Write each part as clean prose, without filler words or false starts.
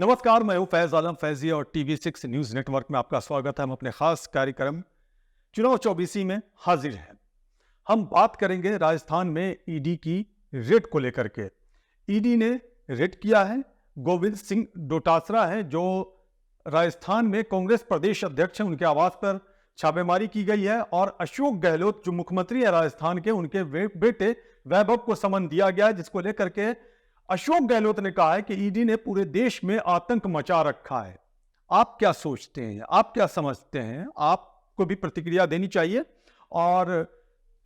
नमस्कार, मैं हूं फैज आलम फैजी और TV6 न्यूज नेटवर्क में आपका स्वागत है। हम अपने खास कार्यक्रम चुनाव 24 में हाजिर हैं। हम बात करेंगे राजस्थान में ईडी की रेड को लेकर के। ईडी ने रेड किया है। गोविंद सिंह डोटासरा है जो राजस्थान में कांग्रेस प्रदेश अध्यक्ष हैं, उनके आवास पर छापेमारी की गई है और अशोक गहलोत जो मुख्यमंत्री है राजस्थान के, उनके बेटे वैभव को समन दिया गया है, जिसको लेकर के अशोक गहलोत ने कहा है कि ईडी ने पूरे देश में आतंक मचा रखा है। आप क्या सोचते हैं, आप क्या समझते हैं? आपको भी प्रतिक्रिया देनी चाहिए और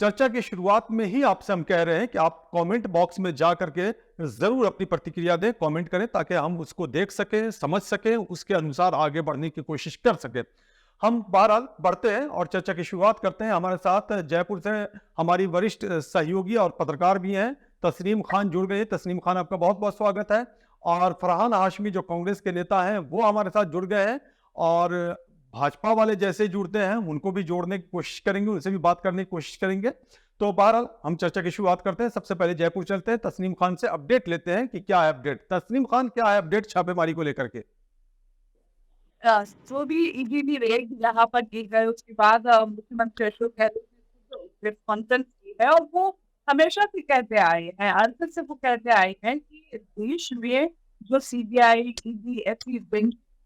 चर्चा की शुरुआत में ही आपसे हम कह रहे हैं कि आप कमेंट बॉक्स में जा करके जरूर अपनी प्रतिक्रिया दें, कमेंट करें ताकि हम उसको देख सकें, समझ सकें, उसके अनुसार आगे बढ़ने की कोशिश कर सकें। हम बहरहाल बढ़ते हैं और चर्चा की शुरुआत करते हैं। हमारे साथ जयपुर से हमारी वरिष्ठ सहयोगी और पत्रकार भी हैं, तस्नीम खान जुड़ गए। तस्नीम खान, आपका बहुत बहुत स्वागत है। और फरहान हाशमी जो कांग्रेस के नेता हैं वो हमारे साथ जुड़ गए हैं और भाजपा वाले जैसे जुड़ते हैं उनको भी जोड़ने की कोशिश करेंगे, उनसे भी बात करने की कोशिश करेंगे। तो बहरहाल हम चर्चा की शुरुआत करते हैं। सबसे पहले जयपुर चलते हैं, तस्नीम खान से अपडेट लेते हैं कि क्या है अपडेट। तस्नीम खान, क्या है अपडेट छापेमारी को लेकर के? जो भी ईडी भी रेड यहाँ पर की गई उसके बाद मुख्यमंत्री अशोक गहलोत ने प्रेस कॉन्फ्रेंस की है और वो हमेशा से कहते आए हैं, अंत से वो कहते आए हैं कि देश में जो सीबीआई, ईडी, ऐसी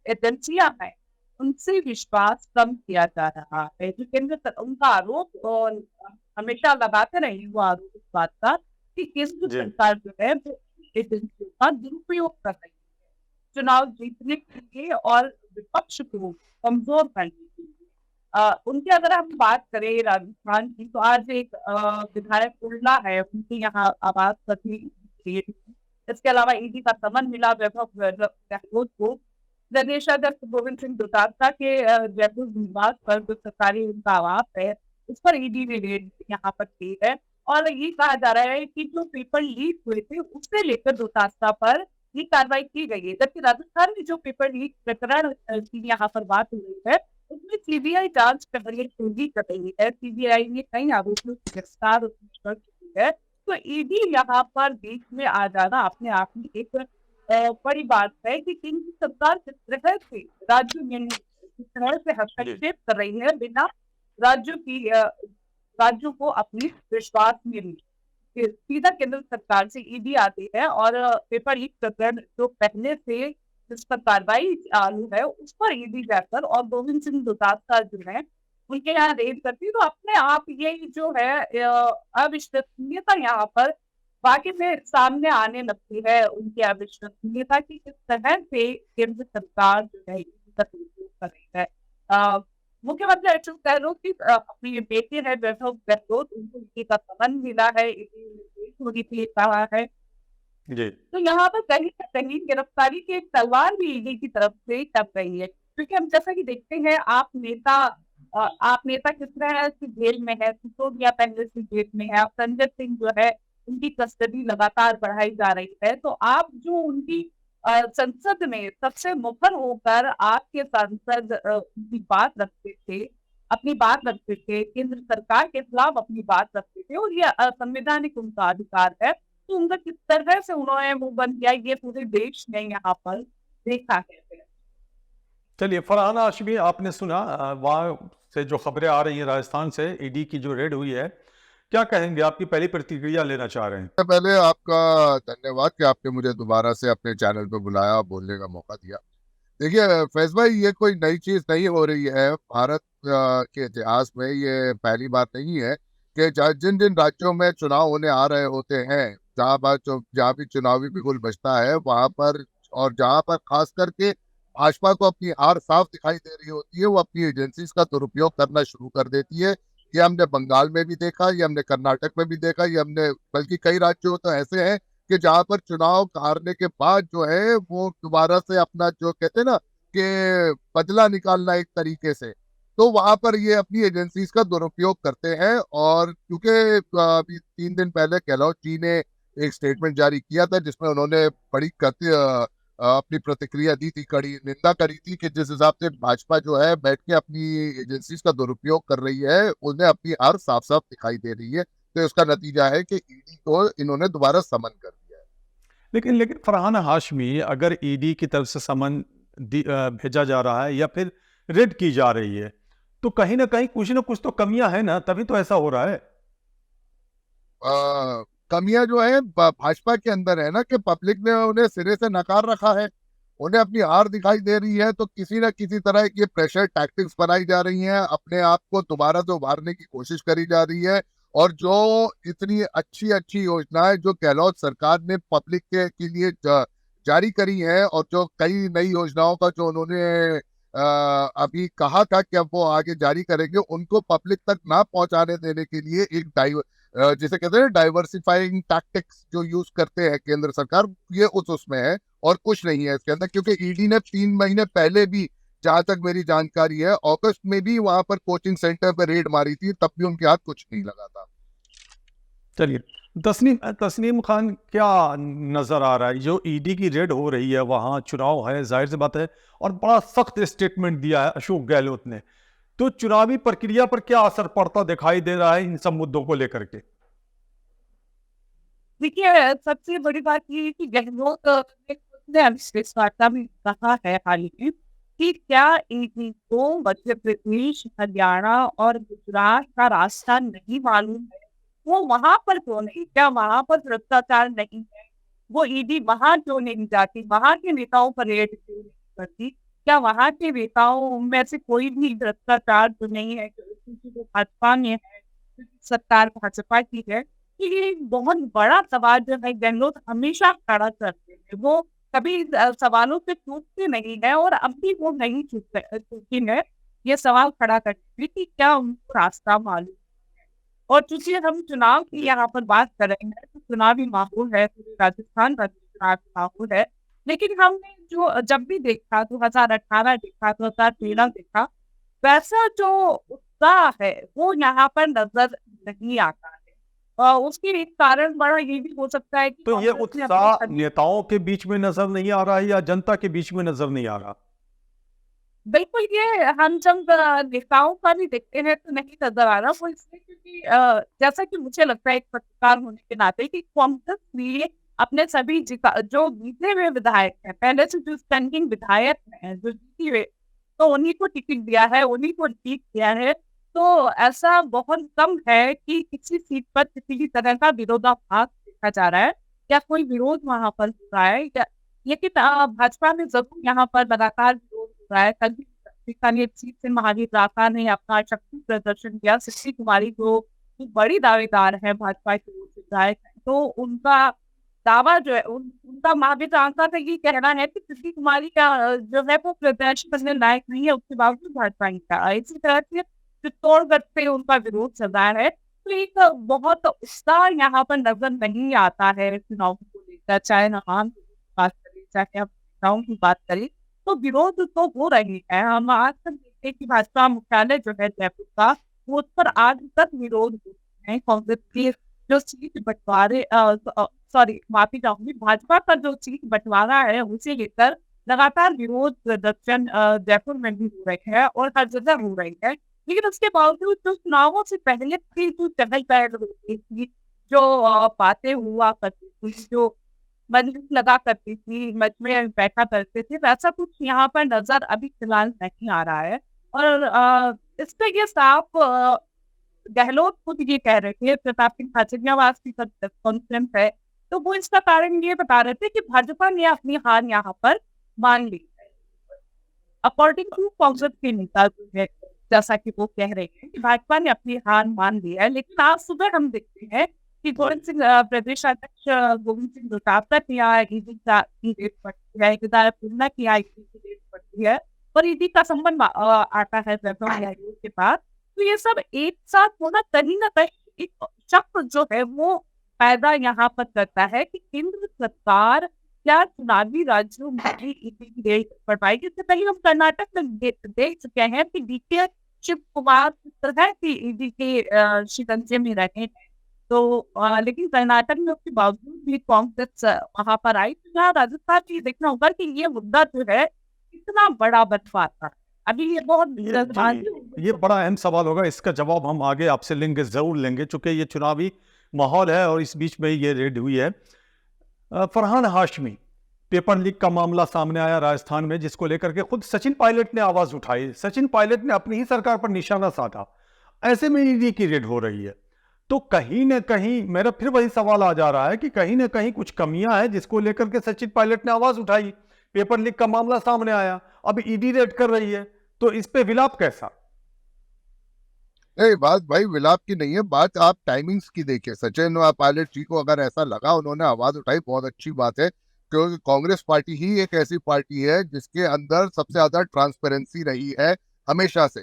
एजेंसियां हैं उनसे विश्वास कम किया जा रहा है। जो उनका आरोप और हमेशा लगाते रहे वो आरोप इस बात का कि केंद्र जी सरकार जो है वो एजेंसियों का दुरुपयोग कर रही है चुनाव जीतने के लिए और विपक्ष को कमजोर करने के लिए। उनकी अगर हम बात करें राजस्थान की, तो आज एक विधायक उल्ला है, उनके यहाँ आवाज पर भी create हुई। इसके अलावा ईडी का समन मिला वैभव गहलोत को। प्रदेश अध्यक्ष गोविंद सिंह डोटासरा के जयपुर निवास पर जो सरकारी उनका आवास है उस पर ईडी ने रेड यहाँ पर की है और ये कहा जा रहा है कि जो पेपर लीक हुए थे उससे लेकर डोटासरा पर ये कार्रवाई की गई है। जबकि राजस्थान में जो पेपर लीक प्रकरण की यहाँ पर बात हो रही है उसमें सीबीआई जांच कर रही है। सीबीआई ने कई आरोपियों की गिरफ्तार कर चुकी है। तो ईडी यहाँ पर बीच में आ जाना अपने आप में एक बड़ी बात है कि केंद्र सरकार किस तरह से राज्य में किस तरह से जी हस्तक्षेप कर रही है बिना राज्यों की राज्यों को अपनी विश्वास में ली। सीधा केंद्र सरकार से ईडी आती है और पेपर लीक प्रकरण जो पहले से जिस पर कार्रवाई चालू है उस पर ईडी जाकर और गोविंद सिंह डोटासरा जो है उनके यहाँ रेड करती है। तो अपने आप ये जो है अविश्वसनीयता यहाँ पर वाकई में सामने आने लगती है, उनकी अविश्वसनीयता की किस तरह से केंद्र सरकार जो है इसका दुरुपयोग कर रही है। मुख्यमंत्री अशोक गहलोत की अपनी बेटी है वैभव गहलोत, उनको ईडी का समन मिला है, ईडी निर्देश होगी थी कहा है। जी तो यहाँ पर कहीं न कहीं गिरफ्तारी की एक तलवार भी ईडी की तरफ से टप रही है, क्योंकि हम जैसा कि देखते हैं आप नेता किस तरह से जेल में है, सिसोदिया पहले से जेल में है, अब संजय सिंह जो है उनकी कस्टडी लगातार बढ़ाई जा रही है। तो आप जो उनकी संसद में सबसे मुखर होकर आपके सांसद उनकी बात रखते थे, अपनी बात रखते थे, केंद्र सरकार के खिलाफ अपनी बात रखते थे और ये संवैधानिक उनका अधिकार है। तो उनका किस तरह से उन्होंने मुंह बंद किया ये पूरे देश ने यहाँ पर देखा है। चलिए, फरहान हाशमी, आपने सुना वहाँ से जो खबरें आ रही हैं राजस्थान से, ईडी की जो रेड हुई है, क्या कहेंगे? आपकी पहली प्रतिक्रिया लेना चाह रहे हैं। सबसे पहले आपका धन्यवाद कि आपने मुझे दोबारा से अपने चैनल पे बुलाया, बोलने का मौका दिया। देखिए फैज भाई, ये कोई नई चीज नहीं हो रही है। भारत के इतिहास में ये पहली बार नहीं है कि जिन जिन राज्यों में चुनाव होने आ रहे होते हैं, जहाँ भी चुनावी बिगुल बजता है वहां पर, और जहाँ पर खास करके भाजपा को अपनी हार साफ दिखाई दे रही होती है, वो अपनी एजेंसीज का दुरुपयोग करना शुरू कर देती है। ये हमने बंगाल में भी देखा, ये हमने कर्नाटक में भी देखा, ये हमने बल्कि कई राज्यों तो ऐसे हैं कि जहां पर चुनाव हारने के बाद जो है वो दोबारा से अपना जो कहते हैं ना कि बदला निकालना एक तरीके से, तो वहां पर ये अपनी एजेंसीज का दुरुपयोग करते हैं। और क्योंकि अभी 3 दिन पहले गहलोत जी ने एक स्टेटमेंट जारी किया था जिसमें उन्होंने बड़ी अपनी प्रतिक्रिया दी थी, कड़ी निंदा करी थी कि जिस हिसाब से भाजपा जो है बैठ के अपनी एजेंसीज का दुरुपयोग कर रही है, उन्हें अपनी हार साफ साफ दिखाई दे रही है। तो इसका नतीजा है कि ईडी को इन्होंने दोबारा समन कर दिया है। लेकिन लेकिन फरहान हाशमी, अगर ईडी की तरफ से समन भेजा जा रहा है या फिर रेड की जा रही है, तो कहीं ना कुछ तो कमियां हैं ना, तभी तो ऐसा हो रहा है। कमियां जो है भाजपा के अंदर है ना, कि पब्लिक ने उन्हें सिरे से नकार रखा है, उन्हें अपनी हार दिखाई दे रही है, तो किसी न किसी तरह की प्रेशर टैक्टिक्स बनाई जा रही हैं, अपने आप को दोबारा से उभारने की कोशिश करी जा रही है। और जो इतनी अच्छी अच्छी योजनाएं जो गहलोत सरकार ने पब्लिक के लिए जारी करी हैं, और जो कई नई योजनाओं का जो उन्होंने अभी कहा था कि अब वो आगे जारी करेंगे, उनको पब्लिक तक ना पहुंचाने देने के लिए एक जिसे कहते हैं डाइवर्सिफाइंग टैक्टिक्स जो यूज करते हैं केंद्र सरकार, ये उसमें है और कुछ नहीं है इसके अंदर। क्योंकि ईडी ने 3 महीने पहले भी, जहां तक मेरी जानकारी है, अगस्त में भी वहां पर कोचिंग सेंटर पर रेड मारी थी, तब भी उनके हाथ कुछ नहीं लगा था। चलिए, तस्नीम खान, क्या नजर आ रहा है जो ईडी की रेड हो रही है, वहां चुनाव है, जाहिर सी बात है, और बड़ा सख्त स्टेटमेंट दिया है अशोक गहलोत ने, तो चुनावी प्रक्रिया पर क्या असर पड़ता दिखाई दे रहा है इन सब मुद्दों को लेकर के? देखिए, सबसे बड़ी बात ये है कि गहलोत ने खुद ने इस वार्ता में कहा है हाल ही में कि क्या ईडी को मध्य प्रदेश, हरियाणा और गुजरात का रास्ता नहीं मालूम है? वो वहां पर क्यों नहीं? क्या वहां पर भ्रष्टाचार नहीं है? वो ईडी वहां क्यों नहीं जाती? वहां के नेताओं पर रेड क्यों नहीं करती? क्या वहां के नेताओं में से कोई भी भ्रष्टाचार तो नहीं है, क्योंकि वो भाजपा में है, क्योंकि सरकार भाजपा की है? ये एक बहुत बड़ा सवाल जो है गहलोत हमेशा खड़ा करते हैं। वो कभी सवालों से चूकते नहीं है, और अब भी वो नहीं चूकी है ये सवाल खड़ा करते हैं कि क्या उनको रास्ता मालूम। और चूंकि हम चुनाव की यहाँ पर बात कर रहे हैं, तो चुनावी माहौल है, पूरे राजस्थान का चुनावी माहौल है। लेकिन हमने जो जब भी देखा, 2018 देखा, 2013 देखा, वैसा जो उत्साह है वो यहाँ पर नजर नहीं आता है। उसके एक कारण बड़ा ये भी हो सकता है कि तो ये कांग्रेस ने उत्साह अपनी नेताओं के बीच में नजर नहीं आ रहा है या जनता के बीच में नजर नहीं आ रहा? बिल्कुल, ये हम जब नेताओं का भी देखते हैं तो नहीं नजर आ रहा। वो इसलिए क्योंकि जैसा कि मुझे लगता है एक पत्रकार होने के नाते कि कांग्रेस ने अपने सभी जो जीते हुए विधायक हैं, पहले से जो स्टैंडिंग विधायक हैं, जो जीते हुए, तो उन्हीं को टिकट दिया है, उन्हीं को जीत दिया है। तो ऐसा बहुत कम है कि किसी सीट पर किसी भी तरह का विरोधाभास देखा जा रहा है या कोई विरोध वहां पर हो रहा है। लेकिन भाजपा में जरूर यहाँ पर लगातार विरोध हो रहा है। कल भी बीकानेर सीट से महावीर राठा ने अपना शक्ति प्रदर्शन किया। शक्ति कुमारी जो बड़ी दावेदार है भाजपा की ओर से विधायक है, तो उनका दावा जो है, उनका महावीर राठा का ये कहना है कि शक्ति कुमारी का जो है वो प्रदर्शन करने लायक नहीं है, उसके बावजूद भाजपा का इसी तरह से चित्तौड़गढ़ से उनका विरोध चल रहा है। तो एक बहुत उत्साह यहाँ पर नजर नहीं आता है चुनाव को लेकर, चाहे नाम की बात करें, चाहे हम नेताओं की बात करें, तो विरोध तो हो रही है। हम आज तक देखते हैं कि भाजपा मुख्यालय जो है जयपुर का, वो उस पर आज तक विरोध होते हैं। कांग्रेस की जो सीट बंटवारे, सॉरी माफी चाहूंगी, भाजपा का जो सीट बंटवारा है उसे लेकर लगातार विरोध प्रदर्शन जयपुर में भी हो रहे हैं और हर जगह हो रही है। लेकिन उसके बावजूद जो चुनावों से पहले की जो चहल पहल होती थी, जो बातें हुआ करती थी, जो मजलिस लगा करती थी, मच में बैठा करते थे, वैसा कुछ यहाँ पर नजर अभी फिलहाल नहीं आ रहा है। और इससे ये साफ गहलोत खुद ये कह रहे थे, प्रताप सिंह खाचरियावास की कॉन्फ्रेंस है, तो वो इसका कारण ये बता रहे थे कि भाजपा ने अपनी हार यहाँ पर मान ली है। अकॉर्डिंग टू कांग्रेस के नेता जो है, जैसा कि वो कह रहे हैं कि भाजपा ने अपनी हार मान ली है। लेकिन आज सुबह हम देखते हैं कि गोविंद सिंह प्रदेश अध्यक्ष गोविंद सिंह डोटासरा की ईडी की रेट पड़ती है, पूर्णा की ईडी की रेट पड़ती है, और ईडी का संबंध आता है आयोग के पास। तो ये सब एक साथ होना कहीं ना कहीं एक शक जो है वो पैदा यहाँ पर करता है कि केंद्र सरकार क्या चुनावी राज्यों में भी ईडी की रेट पड़ पाएगी। इससे पहले हम कर्नाटक में देख चुके हैं कि डीके शिव कुमार किस तरह की ईडी के शिकंजे में रहे हैं। तो लेकिन कर्नाटक में उसके बावजूद भी कांग्रेस वहां पर आई। तो यहाँ राजस्थान में देखना होगा कि ये मुद्दा जो है इतना बड़ा बन पाता है। अभी ये बहुत ये बड़ा अहम सवाल होगा, इसका जवाब हम आगे आपसे लेंगे, जरूर लेंगे, चूंकि ये चुनावी माहौल है और इस बीच में ये रेड हुई है। फरहान हाशमी, पेपर लीक का मामला सामने आया राजस्थान में, जिसको लेकर के खुद सचिन पायलट ने आवाज उठाई। सचिन पायलट ने अपनी ही सरकार पर निशाना साधा। ऐसे में ईडी की रेड हो रही है, तो कहीं ना कहीं मेरा फिर वही सवाल आ जा रहा है कि कहीं ना कहीं कुछ कमियां हैं जिसको लेकर के सचिन पायलट ने आवाज उठाई। पेपर लीक का मामला सामने आया, अब ईडी रेड कर रही है, तो इस पे विलाप कैसा? नहीं, बात भाई विलाप की नहीं है, बात आप टाइमिंग्स की देखिए। सचिन पायलट जी को अगर ऐसा लगा, उन्होंने आवाज उठाई, बहुत अच्छी बात है, क्योंकि कांग्रेस पार्टी ही एक ऐसी पार्टी है जिसके अंदर सबसे ज्यादा ट्रांसपेरेंसी रही है हमेशा से।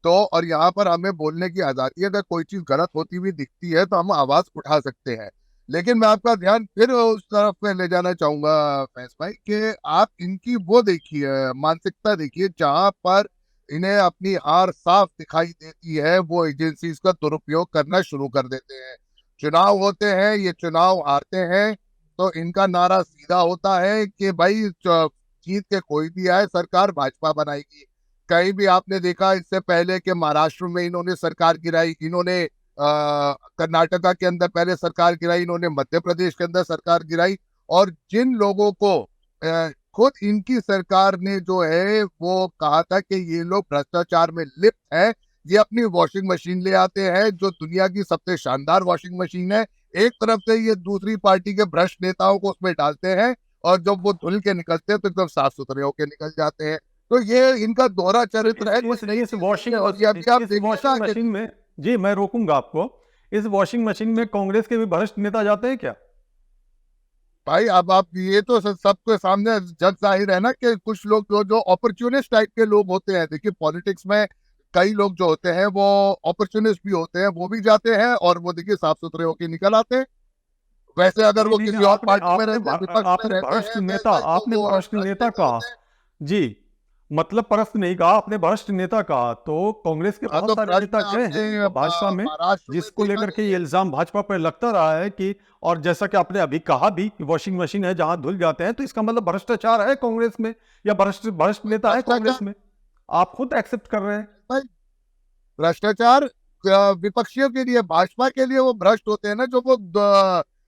तो और यहाँ पर हमें बोलने की आजादी है, अगर कोई चीज गलत होती हुई दिखती है तो हम आवाज उठा सकते हैं। लेकिन मैं आपका ध्यान फिर उस तरफ पे ले जाना चाहूंगा फैज भाई, कि आप इनकी वो देखिए, मानसिकता देखिए, जहां पर इन्हें अपनी हार साफ दिखाई देती है, वो एजेंसीज का दुरुपयोग करना शुरू कर देते हैं। चुनाव होते हैं, ये चुनाव हारते हैं, तो इनका नारा सीधा होता है कि भाई जीत के कोई भी आए, सरकार भाजपा बनाएगी। कहीं भी आपने देखा इससे पहले कि महाराष्ट्र में इन्होंने सरकार गिराई, इन्होंने कर्नाटका के अंदर पहले सरकार गिराई, इन्होंने मध्य प्रदेश के अंदर सरकार गिराई। और जिन लोगों को खुद इनकी सरकार ने जो है वो कहा था कि ये लोग भ्रष्टाचार में लिप्त हैं, ये अपनी वॉशिंग मशीन ले आते हैं जो दुनिया की सबसे शानदार वॉशिंग मशीन है। एक तरफ से ये दूसरी पार्टी के भ्रष्ट नेताओं को उसमें डालते हैं, और जब वो धुल के निकलते हैं तो एकदम साफ सुथरे होके निकल जाते हैं। तो ये इनका दोहरा चरित्र है। इस वॉशिंग और ये अभी आप देखिएगा कि मशीन में, जी मैं रोकूंगा आपको, इस वॉशिंग मशीन में कांग्रेस के भी भ्रष्ट नेता जाते हैं क्या? भाई अब आप ये तो सबके सामने जग जाहिर है ना कि कुछ लोग जो अपॉर्चुनिस्ट टाइप के लोग होते हैं। देखिए पॉलिटिक्स में कई लोग जो होते हैं वो अपॉर्चुनिस्ट भी होते हैं, वो भी जाते हैं और वो देखिए साफ सुथरे होके निकल आते हैं। वैसे अगर वो किसी और पार्टी में रहते हैं, विपक्ष में रहते भ्रष्ट हैं, नेता, तो आपने वो भ्रष्ट भ्रष्ट नेता नेता कहा, होते हैं। जी मतलब परस्त नहीं कहा आपने, भ्रष्ट नेता कहा। तो कांग्रेस के हाँ, बहुत तो सारे भ्रष्ट नेता गए आपने हैं भाजपा में, महाराष्ट्र में जिसको देखा लेकर के नहीं ये है। इल्जाम भाजपा पर लगता रहा है कि, और जैसा कि आपने अभी कहा भी कि वॉशिंग मशीन है जहां धुल जाते हैं, तो इसका मतलब भ्रष्टाचार है कांग्रेस में, या भ्रष्ट भ्रष्ट नेता है कांग्रेस भ्रष्टाचार में। आप खुद एक्सेप्ट कर रहे हैं। भाई, भ्रष्टाचार विपक्षियों के लिए, भाजपा के लिए वो भ्रष्ट होते हैं ना, जो वो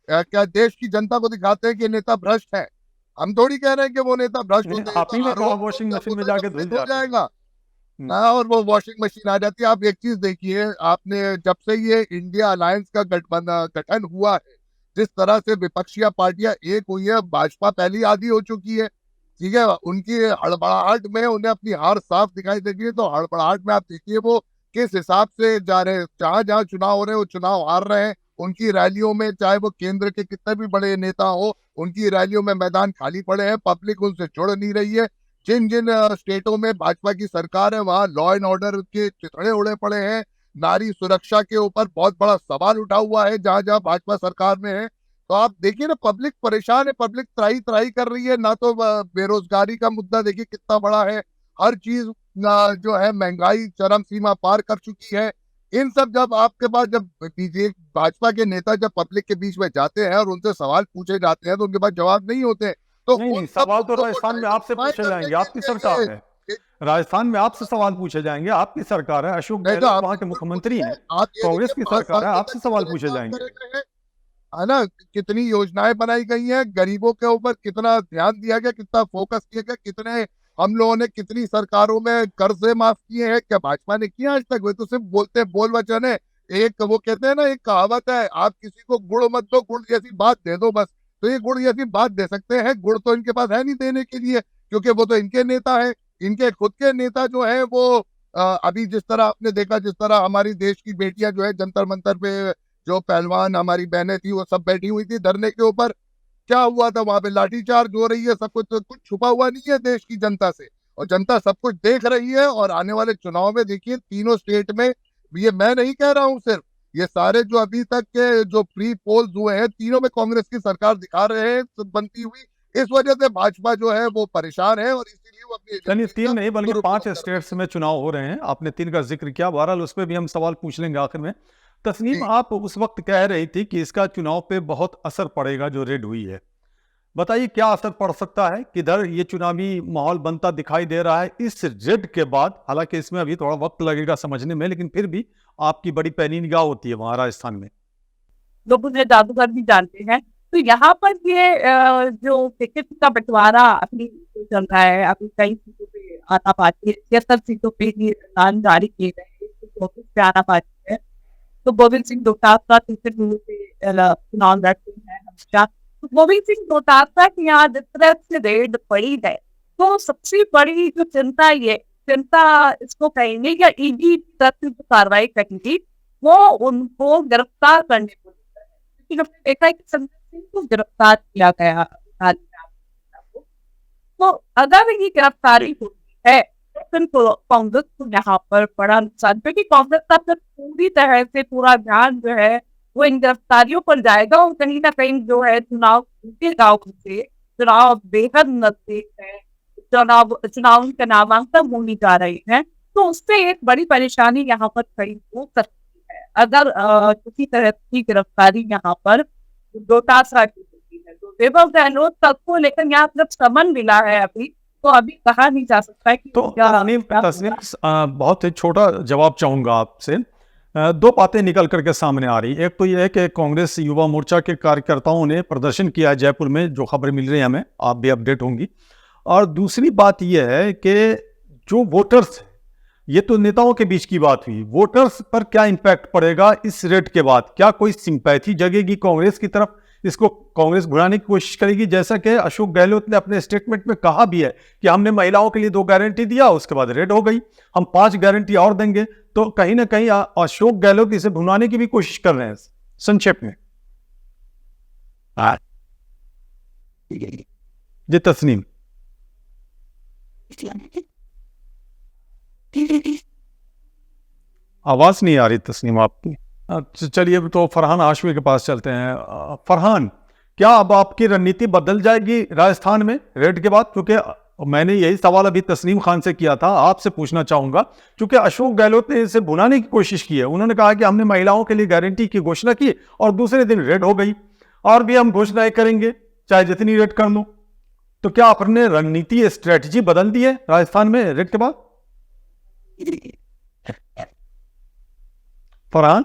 क्या देश की जनता को दिखाते हैं कि नेता भ्रष्ट है। हम थोड़ी कह रहे हैं कि वो नेता भ्रष्ट नहीं, होते हैं, आप तो ही ने कहा आरोप वॉशिंग जब मशीन में होता है तो जाके फिर धुल हो जाते हैं। जाएगा ना, और वो वॉशिंग मशीन आ जाती है। आप एक चीज देखिए, आपने जब से ये इंडिया अलायंस का गठन हुआ है, जिस तरह से विपक्षी पार्टियां एक हुई है, भाजपा पहली आधी हो चुकी है, ठीक है। उनकी हड़बड़ाहट में उन्हें अपनी हार साफ दिखाई देती है। तो हड़बड़ाहट में आप देखिए वो किस हिसाब से जा रहे हैं, जहां जहां चुनाव हो रहे हैं वो चुनाव हार रहे हैं। उनकी रैलियों में, चाहे वो केंद्र के कितने भी बड़े नेता हो, उनकी रैलियों में मैदान खाली पड़े हैं, पब्लिक उनसे जुड़ नहीं रही है। जिन जिन स्टेटों में भाजपा की सरकार है, वहां लॉ एंड ऑर्डर के चिथड़े उड़े पड़े हैं। नारी सुरक्षा के ऊपर बहुत बड़ा सवाल उठा हुआ है जहां जहां भाजपा सरकार में है। तो आप देखिए ना, पब्लिक परेशान है, पब्लिक त्राही त्राही कर रही है ना। तो बेरोजगारी का मुद्दा देखिए कितना बड़ा है, हर चीज जो है महंगाई चरम सीमा पार कर चुकी है। इन सब जब आपके पास, जब बीजेपी भाजपा के नेता जब पब्लिक के बीच में जाते हैं और उनसे सवाल पूछे जाते हैं तो उनके पास जवाब नहीं होते, तो नहीं उन नहीं, सब सवाल तो मुद्दों को राजस्थान में आपसे justify पूछे करने जाएंगे, के आपकी लिए सरकार है। ये राजस्थान में आपसे सवाल पूछे जाएंगे, आपकी सरकार है, अशोक नहीं तो गहलोत आप वहां के बिल्कुल मुख्यमंत्री पूछिए। हैं, आप ये कांग्रेस देखिए की 5 सरकार साल है, से आपसे तक सवाल कितने पूछे काम जाएंगे। करे गए हैं, है ना। कितनी योजनाएं बनाई गई हैं, गरीबों के ऊपर कितना ध्यान दिया गया, कितना फोकस किया गया, कितने हम लोगों ने कितनी सरकारों में कर्जे माफ किए हैं, क्या भाजपा ने किया आज तक? वे तो सिर्फ बोलते हैं, बोल वचन है। एक वो कहते हैं ना, एक कहावत है, आप किसी को गुड़ मत दो, गुड़ जैसी बात दे दो बस। तो ये गुड़ जैसी बात दे सकते हैं, गुड़ तो इनके पास है नहीं देने के लिए, क्योंकि वो तो इनके नेता है। इनके खुद के नेता जो है वो अभी जिस तरह आपने देखा, जिस तरह हमारी देश की बेटियां जो है जंतर मंतर पे, जो पहलवान हमारी बहनें थी, वो सब बैठी हुई थी धरने के ऊपर, क्या हुआ था वहां पे? लाठीचार्ज हो रही है, सब कुछ, तो कुछ छुपा हुआ नहीं है देश की जनता से, और जनता सब कुछ देख रही है। और आने वाले चुनाव में देखिए तीनों स्टेट में, ये मैं नहीं कह रहा हूँ सिर्फ, ये सारे जो अभी तक के जो प्री पोल्स हुए हैं, तीनों में कांग्रेस की सरकार दिखा रहे हैं बनती हुई। इस वजह से भाजपा जो है वो परेशान है, और इसीलिए वो अपनी यानी एजेंसी 3 का नहीं बल्कि दुरुपयोग 5 कर रही स्टेट्स है। में चुनाव हो रहे हैं, आपने 3 का जिक्र किया, बहरहाल उस पर भी हम सवाल पूछ लेंगे आखिर में। तस्नीम, जी, आप उस वक्त कह रही थी कि इसका चुनाव पे बहुत असर पड़ेगा जो रेड हुई है, बताइए क्या असर पड़ सकता है, किधर ये चुनावी माहौल बनता दिखाई दे रहा है इस रेड के बाद? हालांकि इसमें अभी थोड़ा वक्त लगेगा समझने में, लेकिन फिर भी आपकी बड़ी पैनी निगाह होती है वहां राजस्थान में। लोग उन्हें जादूगर भी जानते हैं। तो यहाँ पर ये जो टिकट का बंटवारा अभी जो चल रहा है, अभी कई सीटों पे आना बाकी है, 76 सीटों पे ही ऐलान जारी किए गए हैं, 124 पे आना बाकी है। तो गोविंद सिंह डोटासरा तीसरे टूर पे चुनाव लड़ते हैं हमेशा। तो गोविंद सिंह डोटासरा की यहाँ जिस तरह से रेड पड़ी है, तो सबसे बड़ी जो चिंता इसको कहेंगे या ईडी की तरफ से जो कार्रवाई करेंगी, वो उनको गिरफ्तार करने को लेकर है। क्योंकि हमने देखा है कि संजय सिंह को गिरफ्तार किया गया हाल ही में आपको। तो अगर ये गिरफ्तारी होती है तो फिर कांग्रेस को यहाँ पर बड़ा नुकसान, क्योंकि कांग्रेस का फिर पूरी तरह से पूरा ध्यान जो है वो इन गिरफ्तारियों पर जाएगा और कहीं ना कहीं जो है चुनाव जीतेगा उनसे। चुनाव बेहद नजदीक है, चुनाव के नामांकन होने जा रहे हैं, तो उससे एक बड़ी परेशानी यहाँ पर खड़ी हो सकती है अगर किसी तरह की गिरफ्तारी यहाँ पर डोटासरा की होती है। तो वैभव गहलोत तक को लेकर यहाँ जब समन मिला है अभी, तो अभी कहा नहीं जा सकता है कि तो तस्नीम बहुत ही छोटा जवाब चाहूंगा आपसे। दो बातें निकल करके सामने आ रही। एक तो यह है कि कांग्रेस युवा मोर्चा के कार्यकर्ताओं ने प्रदर्शन किया है जयपुर में, जो खबर मिल रही है हमें, आप भी अपडेट होंगी। और दूसरी बात यह है कि जो वोटर्स, ये तो नेताओं के बीच की बात हुई, वोटर्स पर क्या इंपैक्ट पड़ेगा इस रेड के बाद? क्या कोई सिंपैथी जगेगी कांग्रेस की तरफ? इसको कांग्रेस भुलाने की कोशिश करेगी? जैसा कि अशोक गहलोत ने अपने स्टेटमेंट में कहा भी है कि हमने महिलाओं के लिए 2 गारंटी दिया, उसके बाद रेड हो गई, हम 5 गारंटी और देंगे। तो कहीं ना कहीं अशोक गहलोत इसे भुलाने की भी कोशिश कर रहे हैं। संक्षेप में जी तस्नीम। आवाज नहीं आ रही तस्नीम आपकी। चलिए तो फरहान हाशमी के पास चलते हैं। फरहान, क्या अब आपकी रणनीति बदल जाएगी राजस्थान में रेड के बाद? क्योंकि मैंने यही सवाल अभी तस्नीम खान से किया था, आपसे पूछना चाहूंगा, क्योंकि अशोक गहलोत ने इसे भुनाने की कोशिश की है। उन्होंने कहा कि हमने महिलाओं के लिए गारंटी की घोषणा की और दूसरे दिन रेड हो गई, और भी हम घोषणाएं करेंगे चाहे जितनी रेड कर लो। तो क्या आपने रणनीति स्ट्रेटजी बदल दी है राजस्थान में रेड के बाद? फरहान,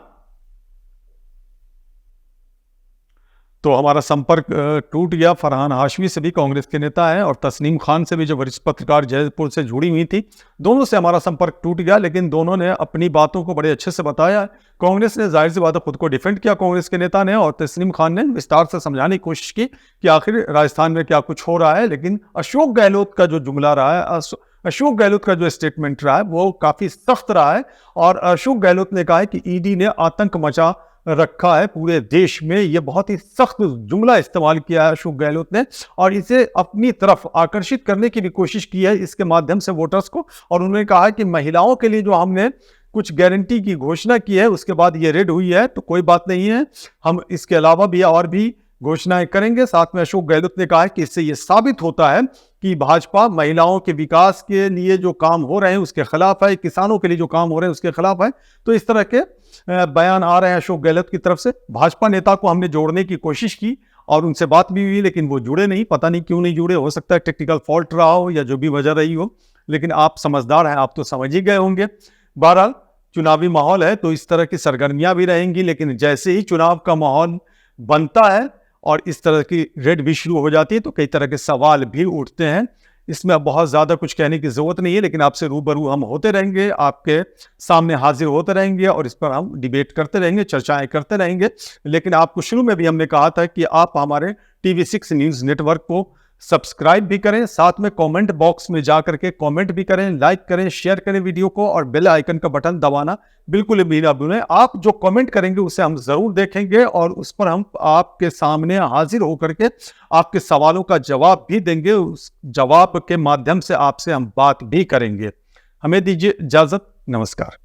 तो हमारा संपर्क टूट गया। फरहान हाशमी से भी कांग्रेस के नेता हैं, और तस्नीम खान से भी, जो वरिष्ठ पत्रकार जयपुर से जुड़ी हुई थी, दोनों से हमारा संपर्क टूट गया। लेकिन दोनों ने अपनी बातों को बड़े अच्छे से बताया। कांग्रेस ने जाहिर सी बात है खुद को डिफेंड किया, कांग्रेस के नेता ने, और तस्नीम खान ने विस्तार से समझाने की कोशिश की कि आखिर राजस्थान में क्या कुछ हो रहा है। लेकिन अशोक गहलोत का जो जुमला रहा है, अशोक गहलोत का जो स्टेटमेंट रहा है, वो काफी सख्त रहा है। और अशोक गहलोत ने कहा है कि ईडी ने आतंक मचा रखा है पूरे देश में। ये बहुत ही सख्त जुमला इस्तेमाल किया है अशोक गहलोत ने, और इसे अपनी तरफ आकर्षित करने की भी कोशिश की है इसके माध्यम से वोटर्स को। और उन्होंने कहा कि महिलाओं के लिए जो हमने कुछ गारंटी की घोषणा की है, उसके बाद ये रेड हुई है, तो कोई बात नहीं है, हम इसके अलावा भी और भी घोषणाएं करेंगे। साथ में अशोक गहलोत ने कहा है कि इससे ये साबित होता है कि भाजपा महिलाओं के विकास के लिए जो काम हो रहे हैं उसके खिलाफ है, किसानों के लिए जो काम हो रहे हैं उसके खिलाफ है। तो इस तरह के बयान आ रहे हैं अशोक गहलोत की तरफ से। भाजपा नेता को हमने जोड़ने की कोशिश की और उनसे बात भी हुई, लेकिन वो जुड़े नहीं। पता नहीं क्यों नहीं जुड़े, हो सकता है टेक्निकल फॉल्ट रहा हो या जो भी वजह रही हो, लेकिन आप समझदार हैं, आप तो समझ ही गए होंगे। बहरहाल चुनावी माहौल है तो इस तरह की सरगर्मियां भी रहेंगी, लेकिन जैसे ही चुनाव का माहौल बनता है और इस तरह की रेड भी शुरू हो जाती है तो कई तरह के सवाल भी उठते हैं। इसमें अब बहुत ज़्यादा कुछ कहने की ज़रूरत नहीं है, लेकिन आपसे रूबरू हम होते रहेंगे, आपके सामने हाजिर होते रहेंगे और इस पर हम डिबेट करते रहेंगे, चर्चाएं करते रहेंगे। लेकिन आपको शुरू में भी हमने कहा था कि आप हमारे TV6 न्यूज़ नेटवर्क को सब्सक्राइब भी करें, साथ में कमेंट बॉक्स में जा करके कमेंट भी करें, लाइक करें, शेयर करें वीडियो को, और बेल आइकन का बटन दबाना बिल्कुल भी ना भूलें। आप जो कमेंट करेंगे उसे हम ज़रूर देखेंगे और उस पर हम आपके सामने हाजिर होकर के आपके सवालों का जवाब भी देंगे। उस जवाब के माध्यम से आपसे हम बात भी करेंगे। हमें दीजिए इजाज़त, नमस्कार।